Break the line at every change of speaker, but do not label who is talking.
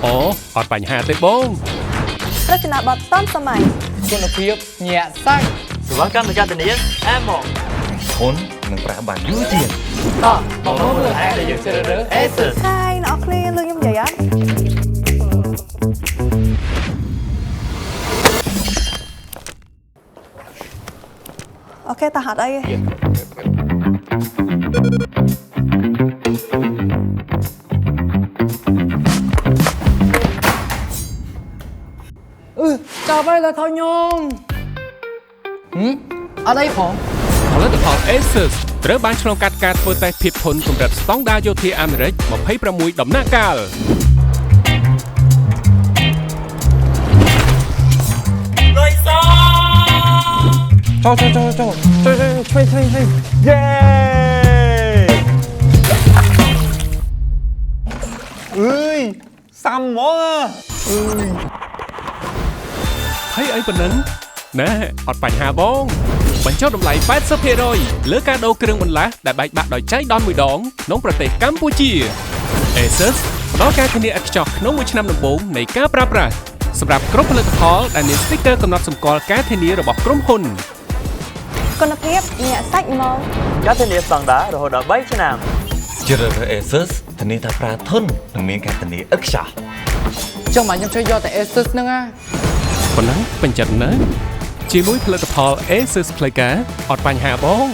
អូអត់បញ្ហាទេបង
រចនាបថតាន់សម័យ
គុណភាពញាក់សាច់
សេវាកម្មនៃការធានាអែមមក
ធន់និងប្រើបានយូរជាង
តោះបងប្អូនមើលអាដែលយើងជ្រើសរើស Asus
ហើយអ្នកគ្នាលើខ្ញុំនិយាយអត់អូខេតោះអត់អីទេ
ចាប់ហើយដល់ថយខ្ញុំអត់អីផង
ផលិតផល Asus ត្រូវបានឆ្លងកាត់ការធ្វើតេស្តភាពធន់កម្រិតស្តង់ដារយោធាអាមេរិក26ដំណាក់កាល
លុយស
ចូលឆ្វេងយេអើយសាំហ្មង
ហើយអីប៉ុណ្ណឹងណែអត់បញ្ហាបងបញ្ចុះតម្លៃ 80% លើការដូរគ្រឿងបន្លាស់ដែលបែកបាក់ដោយចៃដន្យមួយដងក្នុងប្រទេសកម្ពុជា Asus ផ្ដល់ការធានាឥតខ្ចោះក្នុងមួយឆ្នាំដំបូងនៃការប្រើប្រាស់សម្រាប់គ្រប់ផលិតផលដែលមាន sticker កំណត់សម្គាល់ការធានារបស់ក្រុមហ៊ុន
គុណភាពញាក់សាច់ហ្មង
ការធានាស្តង់ដាររហូតដល់3ឆ្នាំ
ជ្រើសរើស Asus ធានាថាប្រើធន់និងមានការធានាឥតខ្ចោះ
ចង់មកខ្ញុំជួយយកតែ Asus ហ្នឹងណា
ប៉ុណ្ណឹងពេញចិត្តណាស់ជាមួយផលិតផល Asus Playka អត់បញ្ហាបង